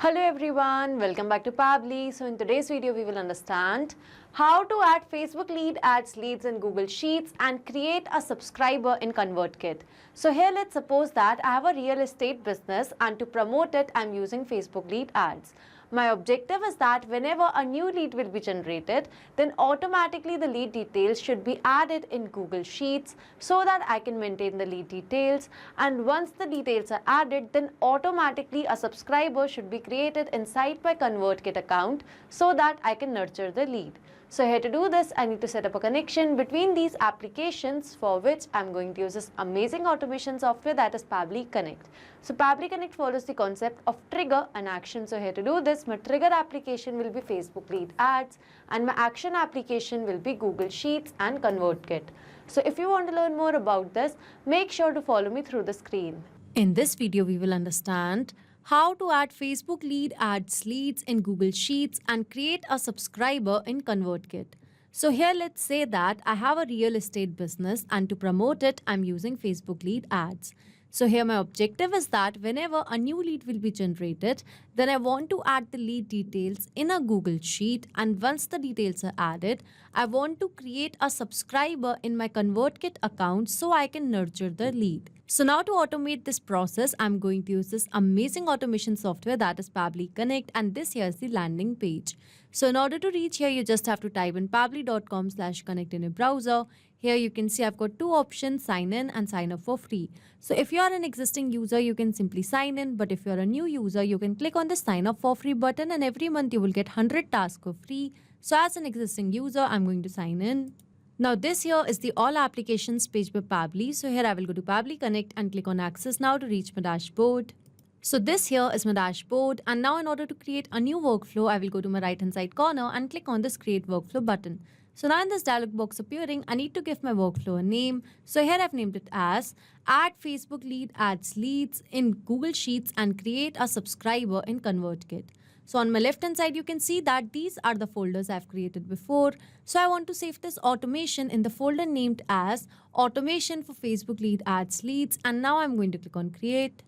Hello everyone, welcome back to Pabbly. So in today's video we will understand how to add Facebook lead ads leads in Google Sheets and create a subscriber in ConvertKit. So here let's suppose that I have a real estate business and to promote it I'm using Facebook lead ads. My objective is that whenever a new lead will be generated, then automatically the lead details should be added in Google Sheets so that I can maintain the lead details. And once the details are added, then automatically a subscriber should be created inside my ConvertKit account so that I can nurture the lead. So here to do this, I need to set up a connection between these applications, for which I'm going to use this amazing automation software, that is Pabbly Connect. So Pabbly Connect follows the concept of trigger and action. So here to do this, my trigger application will be Facebook lead ads and my action application will be Google Sheets and ConvertKit. So if you want to learn more about this, make sure to follow me through the screen. In this video, we will understand how to add Facebook lead ads leads in Google Sheets and create a subscriber in ConvertKit. So here let's say that I have a real estate business and to promote it I'm using Facebook lead ads. So here my objective is that whenever a new lead will be generated, then I want to add the lead details in a Google Sheet, and once the details are added, I want to create a subscriber in my ConvertKit account so I can nurture the lead. So now to automate this process, I'm going to use this amazing automation software, that is Pabbly Connect, and this here is the landing page. So in order to reach here, you just have to type in pabbly.com/connect in your browser. Here you can see I've got two options, sign in and sign up for free. So if you are an existing user, you can simply sign in, but if you're a new user, you can click on the sign up for free button and every month you will get 100 tasks for free. So as an existing user, I'm going to sign in. Now this here is the all applications page by Pabbly. So here I will go to Pabbly Connect and click on access now to reach my dashboard. So this here is my dashboard, and now in order to create a new workflow, I will go to my right hand side corner and click on this create workflow button. So now in this dialog box appearing, I need to give my workflow a name. So here I've named it as add Facebook lead ads leads in Google Sheets and create a subscriber in ConvertKit. So on my left hand side, you can see that these are the folders I've created before. So I want to save this automation in the folder named as automation for Facebook lead ads leads. And now I'm going to click on create.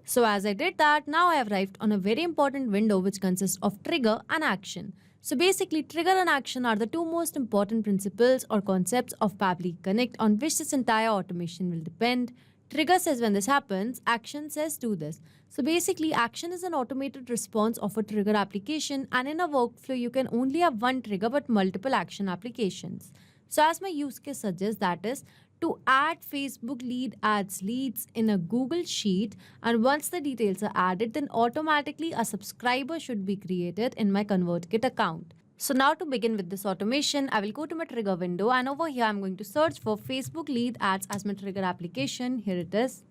So as I did that, now I have arrived on a very important window which consists of trigger and action. So basically, trigger and action are the two most important principles or concepts of Pabbly Connect on which this entire automation will depend. Trigger says when this happens, action says do this. So basically, action is an automated response of a trigger application, and in a workflow, you can only have one trigger but multiple action applications. So as my use case suggests, that is to add Facebook lead ads leads in a Google Sheet, and once the details are added, then automatically a subscriber should be created in my ConvertKit account. So now to begin with this automation, I will go to my trigger window, and over here I'm going to search for Facebook lead ads as my trigger application. Here it is.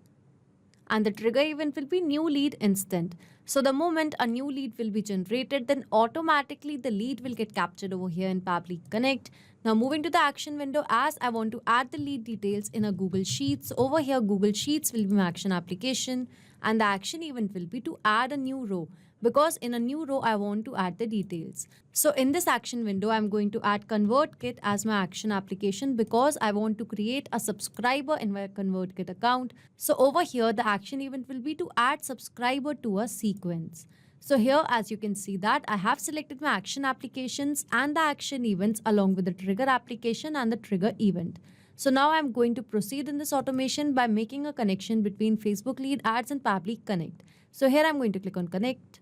And the trigger event will be new lead instant. So the moment a new lead will be generated, then automatically the lead will get captured over here in Pabbly Connect. Now moving to the action window, as I want to add the lead details in a Google Sheets, over here Google Sheets will be my action application, and the action event will be to add a new row, because in a new row I want to add the details. So in this action window, I'm going to add ConvertKit as my action application because I want to create a subscriber in my ConvertKit account. So over here, the action event will be to add subscriber to a sequence. So here, as you can see that I have selected my action applications and the action events along with the trigger application and the trigger event. So now I'm going to proceed in this automation by making a connection between Facebook lead ads and Pabbly Connect. So here I'm going to click on connect.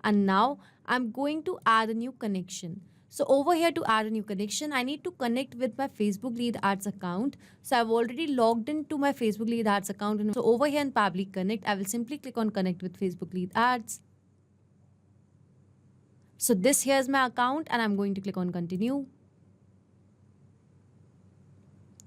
And now I'm going to add a new connection. So over here, to add a new connection, I need to connect with my Facebook lead ads account. So I've already logged into my Facebook lead ads account. And so over here in Pabbly Connect, I will simply click on connect with Facebook lead ads. So this here is my account and I'm going to click on continue.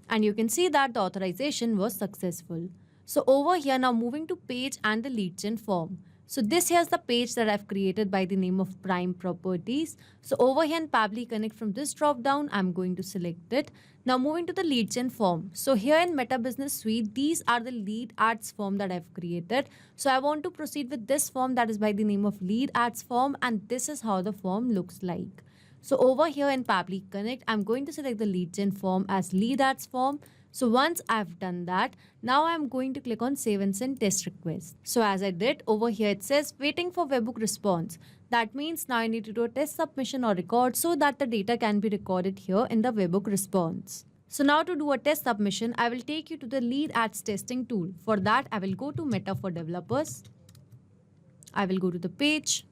And you can see that the authorization was successful. So over here, now moving to page and the lead gen form. So this here is the page that I've created by the name of Prime Properties. So over here in Pabbly Connect, from this drop down, I'm going to select it. Now moving to the lead gen form. So here in Meta Business Suite, these are the lead ads form that I've created. So I want to proceed with this form that is by the name of lead ads form, and this is how the form looks like. So over here in Pabbly Connect, I'm going to select the lead gen form as lead ads form. So once I've done that, now I'm going to click on save and send test request. So as I did, over here it says waiting for webhook response. That means now I need to do a test submission or record so that the data can be recorded here in the webhook response. So now to do a test submission, I will take you to the lead ads testing tool. For that, I will go to Meta for Developers. I will go to the page.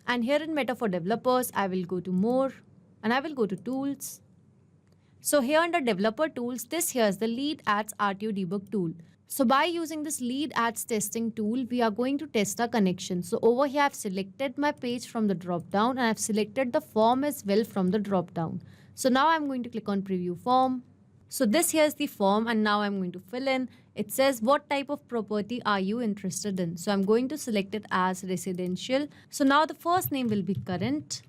And here in Meta for Developers, I will go to More and I will go to Tools. So here under Developer Tools, this here is the Lead Ads RTO Debug tool. So by using this Lead Ads testing tool, we are going to test our connection. So over here, I've selected my page from the drop down and I've selected the form as well from the drop down. So now I'm going to click on Preview Form. So this here is the form and now I'm going to fill in. It says what type of property are you interested in? So I'm going to select it as residential. So now the first name will be current.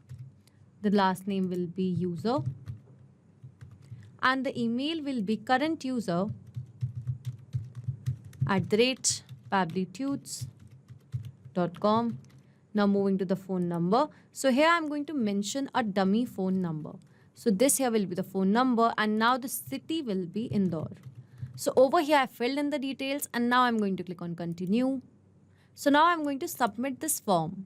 The last name will be user. And the email will be currentuser@pabblytudes.com. Now moving to the phone number. So here I'm going to mention a dummy phone number. So this here will be the phone number and now the city will be Indore. So over here I filled in the details and now I'm going to click on continue. So now I'm going to submit this form.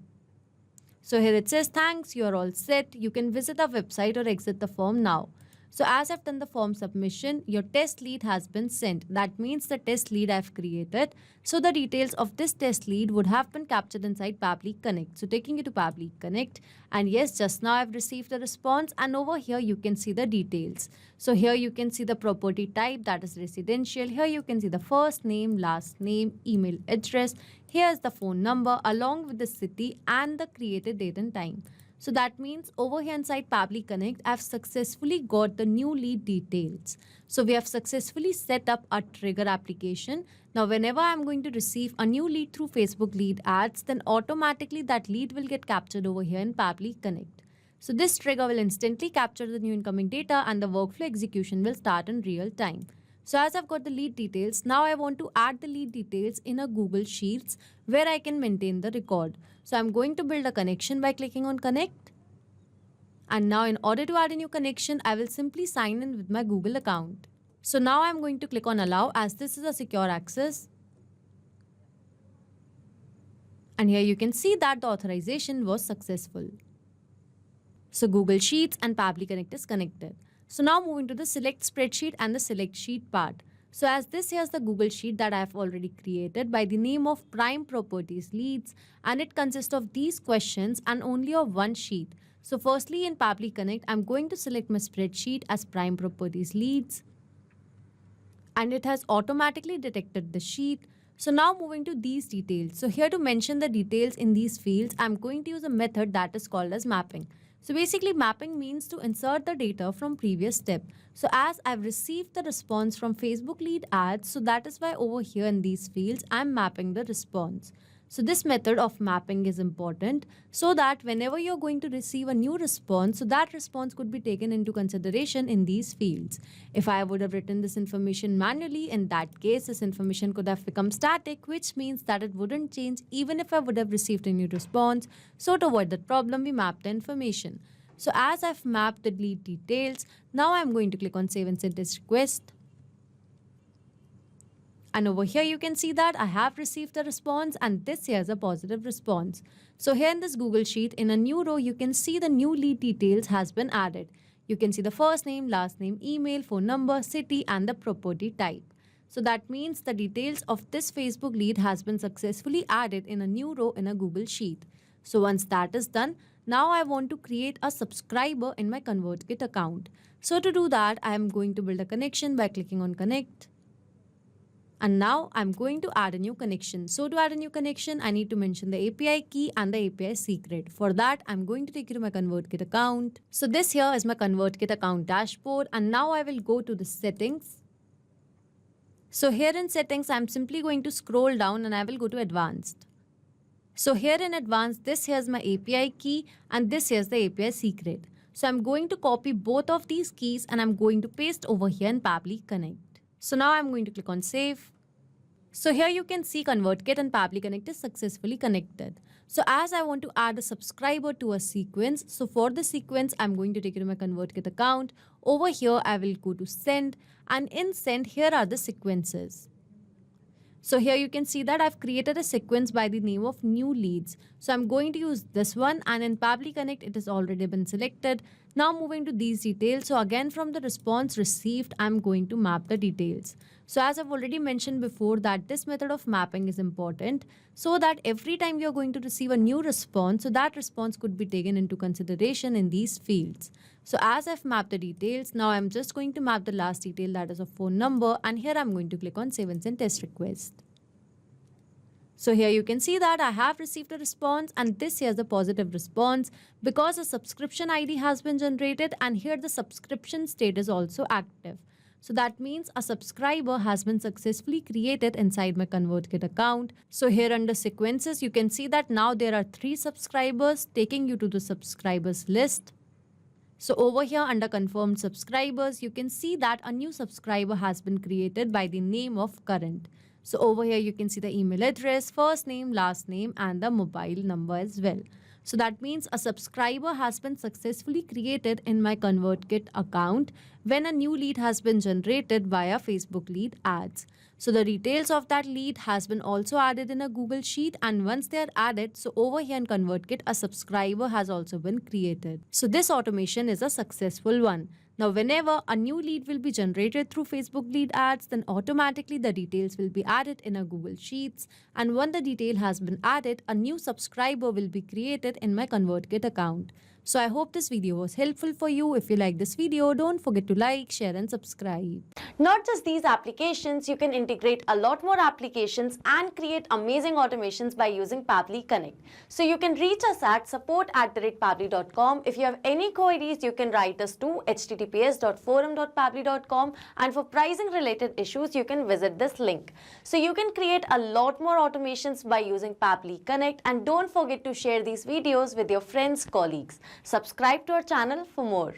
So here it says thanks, you are all set. You can visit our website or exit the form now. So as I've done the form submission, your test lead has been sent. That means the test lead I've created. So the details of this test lead would have been captured inside Pabbly Connect. So taking you to Pabbly Connect. And yes, just now I've received a response and over here you can see the details. So here you can see the property type, that is residential. Here you can see the first name, last name, email address. Here's the phone number along with the city and the created date and time. So that means over here inside Pabbly Connect, I've successfully got the new lead details. So we have successfully set up a trigger application. Now, whenever I'm going to receive a new lead through Facebook lead ads, then automatically that lead will get captured over here in Pabbly Connect. So this trigger will instantly capture the new incoming data and the workflow execution will start in real time. So as I've got the lead details, now I want to add the lead details in a Google Sheets where I can maintain the record. So I'm going to build a connection by clicking on connect. And now in order to add a new connection, I will simply sign in with my Google account. So now I'm going to click on allow as this is a secure access. And here you can see that the authorization was successful. So Google Sheets and Pabbly Connect is connected. So now moving to the select spreadsheet and the select sheet part. So as this here is the Google Sheet that I have already created by the name of Prime Properties Leads, and it consists of these questions and only of one sheet. So firstly in Pabbly Connect, I'm going to select my spreadsheet as Prime Properties Leads and it has automatically detected the sheet. So now moving to these details. So here to mention the details in these fields, I'm going to use a method that is called as mapping. So basically mapping means to insert the data from previous step. So as I've received the response from Facebook lead ads, so that is why over here in these fields, I'm mapping the response. So this method of mapping is important so that whenever you're going to receive a new response, so that response could be taken into consideration in these fields. If I would have written this information manually, in that case, this information could have become static, which means that it wouldn't change even if I would have received a new response. So to avoid that problem, we map the information. So as I've mapped the lead details, now I'm going to click on Save and Send Test Request. And over here, you can see that I have received a response and this here is a positive response. So here in this Google Sheet, in a new row, you can see the new lead details has been added. You can see the first name, last name, email, phone number, city, and the property type. So that means the details of this Facebook lead has been successfully added in a new row in a Google Sheet. So once that is done, now I want to create a subscriber in my ConvertKit account. So to do that, I am going to build a connection by clicking on connect. And now I'm going to add a new connection. So to add a new connection, I need to mention the API key and the API secret. For that, I'm going to take you to my ConvertKit account. So this here is my ConvertKit account dashboard. And now I will go to the settings. So here in settings, I'm simply going to scroll down and I will go to advanced. So here in advanced, this here is my API key and this here is the API secret. So I'm going to copy both of these keys and I'm going to paste over here in Pabbly Connect. So now I'm going to click on save. So here you can see ConvertKit and Pabbly Connect is successfully connected. So as I want to add a subscriber to a sequence, so for the sequence, I'm going to take it to my ConvertKit account. Over here, I will go to send, and in send, here are the sequences. So here you can see that I've created a sequence by the name of new leads. So I'm going to use this one, and in Pabbly Connect, it has already been selected. Now moving to these details. So again, from the response received, I'm going to map the details. So as I've already mentioned before that this method of mapping is important so that every time you're going to receive a new response, so that response could be taken into consideration in these fields. So as I've mapped the details, now I'm just going to map the last detail, that is a phone number, and here I'm going to click on Save and Send Test Request. So here you can see that I have received a response, and this here is a positive response because a subscription ID has been generated, and here the subscription state is also active. So that means a subscriber has been successfully created inside my ConvertKit account. So here under sequences, you can see that now there are 3 subscribers, taking you to the subscribers list. So over here under confirmed subscribers, you can see that a new subscriber has been created by the name of current. So over here you can see the email address, first name, last name, and the mobile number as well. So that means a subscriber has been successfully created in my ConvertKit account when a new lead has been generated via Facebook lead ads. So the details of that lead has been also added in a Google Sheet, and once they are added, so over here in ConvertKit, a subscriber has also been created. So this automation is a successful one. Now, whenever a new lead will be generated through Facebook lead ads, then automatically the details will be added in a Google Sheets. And when the detail has been added, a new subscriber will be created in my ConvertKit account. So I hope this video was helpful for you. If you like this video, don't forget to like, share and subscribe. Not just these applications, you can integrate a lot more applications and create amazing automations by using Pabbly Connect. So you can reach us at support@pabbly.com. If you have any queries, you can write us to https://forum.pabbly.com, and for pricing related issues, you can visit this link. So you can create a lot more automations by using Pabbly Connect, and don't forget to share these videos with your friends, colleagues. Subscribe to our channel for more.